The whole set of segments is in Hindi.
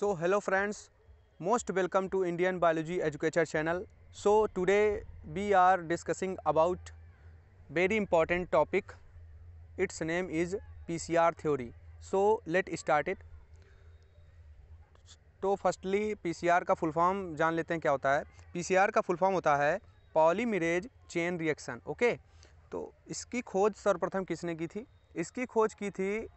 So hello friends, most welcome to Indian Biology Educator channel. So today we are discussing about very important topic. Its name is PCR theory. So let's start it. तो फर्स्टली पीसीआर का फुल फॉर्म जान लेते हैं क्या होता है। पीसीआर का फुल फॉर्म होता है पॉलीमरेज चेन रिएक्शन। ओके, तो इसकी खोज सर्वप्रथम किसने की थी? इसकी खोज की थी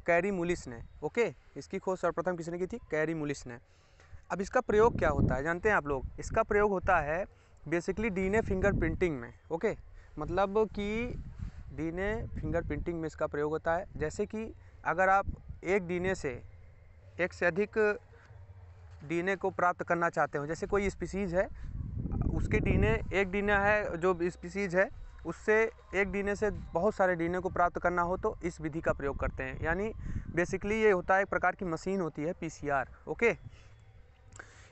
कैरी मुलिस ने। ओके, इसकी खोज सर्वप्रथम किसने की थी? कैरी मुलिस ने। अब इसका प्रयोग क्या होता है जानते हैं आप लोग? इसका प्रयोग होता है बेसिकली डीएनए फिंगरप्रिंटिंग में। ओके, मतलब कि डीएनए फिंगरप्रिंटिंग में इसका प्रयोग होता है। जैसे कि अगर आप एक डीएनए से एक से अधिक डीएनए को प्राप्त करना चाहते हो, जैसे कोई स्पीसीज़ है, उसके डीएनए एक डीएनए है जो स्पीसीज़ है, उससे एक डीएनए से बहुत सारे डीएनए को प्राप्त करना हो तो इस विधि का प्रयोग करते हैं। यानी बेसिकली ये होता है एक प्रकार की मशीन होती है पीसीआर। ओके,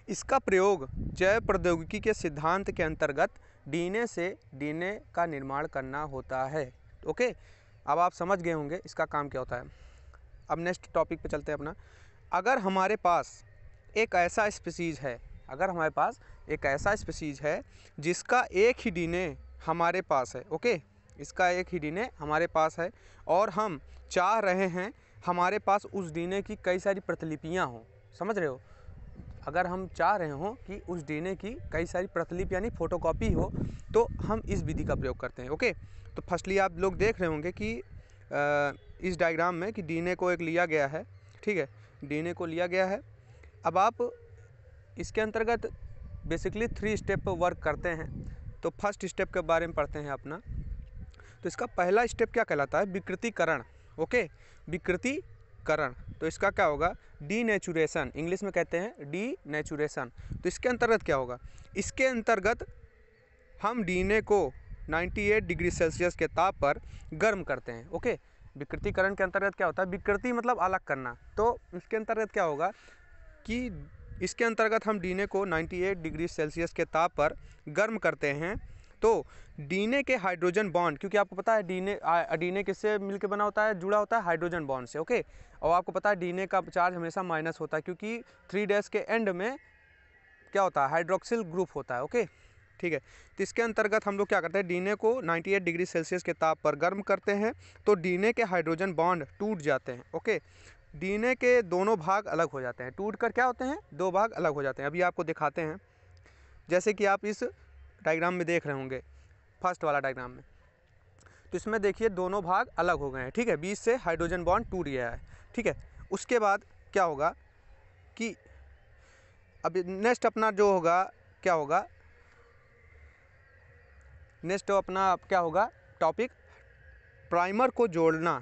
इसका प्रयोग जैव प्रौद्योगिकी के सिद्धांत के अंतर्गत डीएनए से डीएनए का निर्माण करना होता है। ओके, अब आप समझ गए होंगे इसका काम क्या होता है। अब नेक्स्ट टॉपिक पे चलते हैं अपना। अगर हमारे पास एक ऐसा स्पीसीज़ है, अगर हमारे पास एक ऐसा स्पीसीज़ है जिसका एक ही डीएनए हमारे पास है, ओके, इसका एक ही डीएनए हमारे पास है और हम चाह रहे हैं हमारे पास उस डीएनए की कई सारी प्रतिलिपियां हों, समझ रहे हो? अगर हम चाह रहे हो कि उस डीएनए की कई सारी प्रतिलिपि यानी फोटोकॉपी हो तो हम इस विधि का प्रयोग करते हैं। ओके, तो फर्स्टली आप लोग देख रहे होंगे कि इस डायग्राम में कि डीएनए को एक लिया गया है, ठीक है, डीएनए को लिया गया है। अब आप इसके अंतर्गत बेसिकली 3 स्टेप वर्क करते हैं। तो फर्स्ट स्टेप के बारे में पढ़ते हैं अपना। तो इसका पहला स्टेप क्या कहलाता है? विकृतीकरण। ओके, विकृतीकरण। तो इसका क्या होगा? डीनेचुरेशन, इंग्लिश में कहते हैं डीनेचुरेशन। तो इसके अंतर्गत क्या होगा? इसके अंतर्गत हम डीएनए को 98 डिग्री सेल्सियस के ताप पर गर्म करते हैं। ओके, विकृतीकरण के अंतर्गत क्या होता है? विकृति मतलब अलग करना। तो इसके अंतर्गत क्या होगा कि इसके अंतर्गत हम डीएनए को 98 डिग्री सेल्सियस के ताप पर गर्म करते हैं। तो डीएनए के हाइड्रोजन बॉन्ड, क्योंकि आपको पता है डीएनए किससे मिलकर बना होता है? जुड़ा होता है हाइड्रोजन बॉन्ड से। ओके, और आपको पता है डीएनए का चार्ज हमेशा माइनस होता है क्योंकि 3 डैश के एंड में क्या होता है? हाइड्रोक्सिल ग्रुप होता है। ओके, ठीक है। तो इसके अंतर्गत हम लोग क्या करते हैं? डीएनए को 98 डिग्री सेल्सियस के ताप पर गर्म करते हैं तो डीएनए के हाइड्रोजन बॉन्ड टूट जाते हैं। ओके, डीएनए के दोनों भाग अलग हो जाते हैं। टूट कर क्या होते हैं? 2 भाग अलग हो जाते हैं। अभी आपको दिखाते हैं, जैसे कि आप इस डायग्राम में देख रहे होंगे, फर्स्ट वाला डायग्राम में। तो इसमें देखिए दोनों भाग अलग हो गए हैं, ठीक है, बीच से हाइड्रोजन बॉन्ड टूट गया है, ठीक है। उसके बाद क्या होगा कि अब नेक्स्ट अपना जो होगा क्या होगा? नेक्स्ट अपना क्या होगा टॉपिक? प्राइमर को जोड़ना।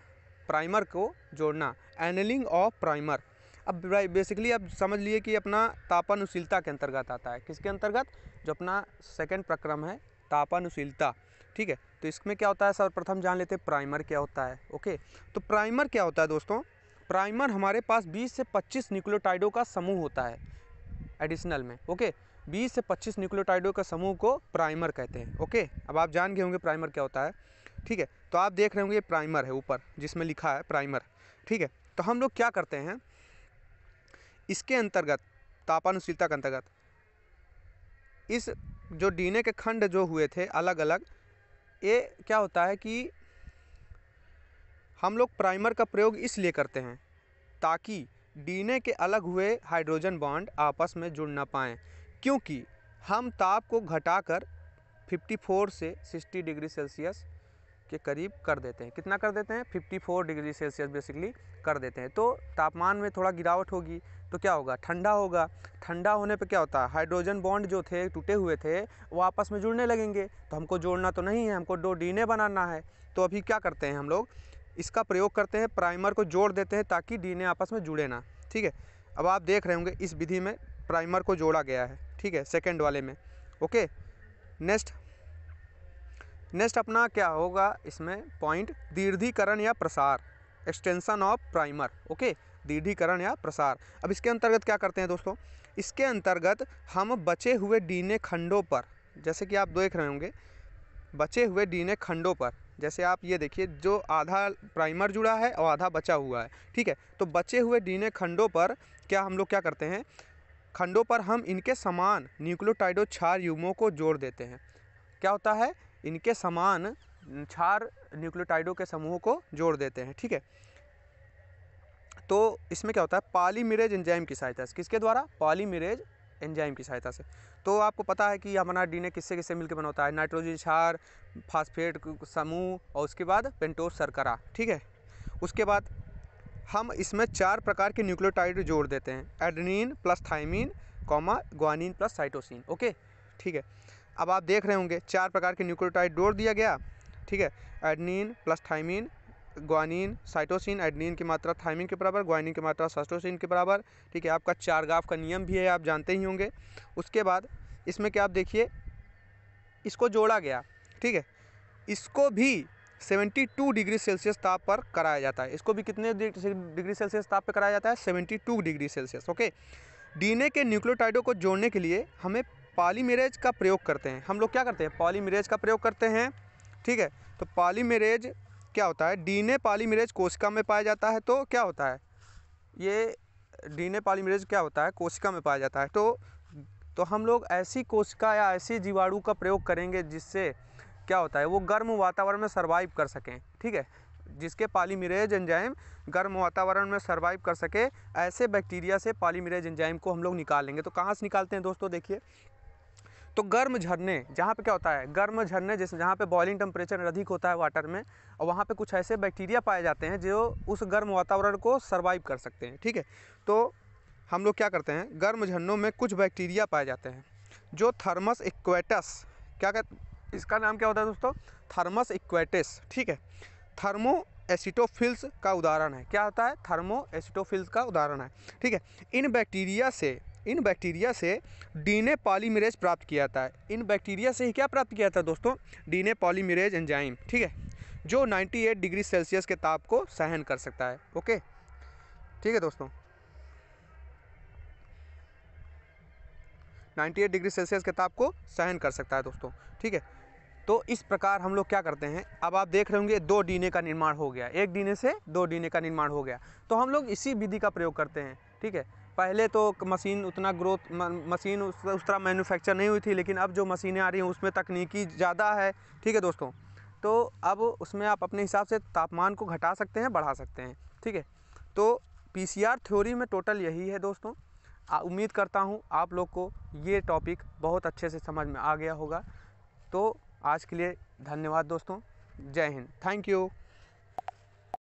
प्राइमर को जोड़ना, एनेलिंग ऑफ प्राइमर। अब बेसिकली अब समझ लिए कि अपना तापानुशीलता के अंतर्गत आता है। किसके अंतर्गत? जो अपना सेकंड प्रक्रम है तापानुशीलता, ठीक है। तो इसमें क्या होता है सर्वप्रथम जान लेते हैं प्राइमर क्या होता है। ओके, तो प्राइमर क्या होता है दोस्तों? प्राइमर हमारे पास 20 से 25 न्यूक्लियोटाइडों का समूह होता है एडिशनल में। ओके, 20 से 25 न्यूक्लियोटाइडों का समूह को प्राइमर कहते हैं। ओके, अब आप जान गए होंगे प्राइमर क्या होता है, ठीक है। तो आप देख रहे होंगे ये प्राइमर है ऊपर जिसमें लिखा है प्राइमर, ठीक है। तो हम लोग क्या करते हैं इसके अंतर्गत, तापानुशीलता के अंतर्गत, इस जो डीएनए के खंड जो हुए थे अलग अलग, ये क्या होता है कि हम लोग प्राइमर का प्रयोग इसलिए करते हैं ताकि डीएनए के अलग हुए हाइड्रोजन बॉन्ड आपस में जुड़ ना पाएँ, क्योंकि हम ताप को घटाकर 54 से 60 डिग्री सेल्सियस के करीब कर देते हैं। कितना कर देते हैं? 54 डिग्री सेल्सियस बेसिकली कर देते हैं। तो तापमान में थोड़ा गिरावट होगी तो क्या होगा? ठंडा होगा। ठंडा होने पे क्या होता है? हाइड्रोजन बॉन्ड जो थे टूटे हुए थे वो आपस में जुड़ने लगेंगे। तो हमको जोड़ना तो नहीं है, हमको 2 डीएनए बनाना है। तो अभी क्या करते हैं हम लोग? इसका प्रयोग करते हैं, प्राइमर को जोड़ देते हैं ताकि डीएनए आपस में जुड़े ना, ठीक है। अब आप देख रहे होंगे इस विधि में प्राइमर को जोड़ा गया है, ठीक है, सेकेंड वाले में। ओके, नेक्स्ट अपना क्या होगा इसमें पॉइंट? दीर्घीकरण या प्रसार, एक्सटेंशन ऑफ प्राइमर। ओके, दीर्घीकरण या प्रसार। अब इसके अंतर्गत क्या करते हैं दोस्तों? इसके अंतर्गत हम बचे हुए डीएनए खंडों पर, जैसे कि आप देख रहे होंगे, बचे हुए डीएनए खंडों पर जैसे आप ये देखिए, जो आधा प्राइमर जुड़ा है और आधा बचा हुआ है, ठीक है। तो बचे हुए डीएनए खंडों पर हम लोग क्या करते हैं, खंडों पर हम इनके समान न्यूक्लियोटाइडो क्षार युग्मों को जोड़ देते हैं। क्या होता है, इनके समान क्षार न्यूक्लियोटाइडों के समूहों को जोड़ देते हैं, ठीक है। तो इसमें क्या होता है, पॉलीमरेज एंजाइम की सहायता से, किसके द्वारा, पॉलीमरेज एंजाइम की सहायता से। तो आपको पता है कि हमारा डीएनए किससे किससे मिलकर बना होता है, नाइट्रोजन क्षार, फास्फेट समूह और उसके बाद पेंटोज शर्करा, ठीक है। उसके बाद हम इसमें 4 प्रकार के न्यूक्लियोटाइड जोड़ देते हैं, adenine plus thymine, guanine plus cytosine, okay, ठीक है। अब आप देख रहे होंगे 4 प्रकार के न्यूक्लियोटाइड जोड़ दिया गया, ठीक है। Adenine plus thymine, guanine, cytosine, adenine की मात्रा थाइमिन के बराबर, ग्वानिन की मात्रा साइटोसिन के बराबर, ठीक है। आपका चारगाफ का नियम भी है, आप जानते ही होंगे। उसके बाद इसमें क्या, आप देखिए इसको जोड़ा गया, ठीक है। इसको भी 72 डिग्री सेल्सियस ताप पर कराया जाता है। इसको भी कितने डिग्री सेल्सियस ताप पर कराया जाता है, 72 डिग्री सेल्सियस, ओके। डीएनए के न्यूक्लियोटाइडों को जोड़ने के लिए हमें पॉलीमरेज का प्रयोग करते हैं। हम लोग क्या करते हैं, पॉलीमरेज का प्रयोग करते हैं, ठीक है। तो पॉलीमरेज क्या होता है, डीएनए पॉलीमरेज कोशिका में पाया जाता है। तो क्या होता है ये डीएनए पॉलीमरेज, क्या होता है, कोशिका में पाया जाता है। तो हम लोग ऐसी कोशिका या ऐसी जीवाणु का प्रयोग करेंगे जिससे क्या होता है, वो गर्म वातावरण में सर्वाइव कर सकें, ठीक है। जिसके पॉलीमरेज एंजाइम गर्म वातावरण में सर्वाइव कर सके, ऐसे बैक्टीरिया से पॉलीमरेज एंजाइम को हम लोग निकाल लेंगे। तो कहाँ से निकालते हैं दोस्तों, देखिए, तो गर्म झरने, जहाँ पे क्या होता है, गर्म झरने, जैसे जहाँ पे बॉइलिंग टेम्परेचर अधिक होता है वाटर में, और वहाँ पे कुछ ऐसे बैक्टीरिया पाए जाते हैं जो उस गर्म वातावरण को सर्वाइव कर सकते हैं, ठीक है। तो हम लोग क्या करते हैं, गर्म झरनों में कुछ बैक्टीरिया पाए जाते हैं जो थर्मस इक्वेटस, इसका नाम क्या होता है दोस्तों, थर्मस इक्वेटस, ठीक है। थर्मो एसिटोफिल्स का उदाहरण है। क्या होता है, थर्मो एसिटोफिल्स का उदाहरण है, ठीक है। इन बैक्टीरिया से डीएनए पॉलीमरेज प्राप्त किया जाता है। इन बैक्टीरिया से ही क्या प्राप्त किया जाता है दोस्तों, डीएनए पॉलीमरेज एंजाइम, ठीक है, जो 98 डिग्री सेल्सियस के ताप को सहन कर सकता है, ओके, ठीक है दोस्तों। 98 डिग्री सेल्सियस के ताप को सहन कर सकता है दोस्तों, ठीक है। तो इस प्रकार हम लोग क्या करते हैं, अब आप देख रहे होंगे 2 डीएनए का निर्माण हो गया, एक डीएनए से 2 डीएनए का निर्माण हो गया। तो हम लोग इसी विधि का प्रयोग करते हैं, ठीक है। पहले तो मशीन उतना ग्रोथ, मशीन उस तरह मैन्युफैक्चर नहीं हुई थी, लेकिन अब जो मशीनें आ रही हैं उसमें तकनीकी ज़्यादा है, ठीक है दोस्तों। तो अब उसमें आप अपने हिसाब से तापमान को घटा सकते हैं, बढ़ा सकते हैं, ठीक है। तो पीसीआर थ्योरी में टोटल यही है दोस्तों। उम्मीद करता हूँ आप लोग को ये टॉपिक बहुत अच्छे से समझ में आ गया होगा। तो आज के लिए धन्यवाद दोस्तों, जय हिंद, थैंक यू।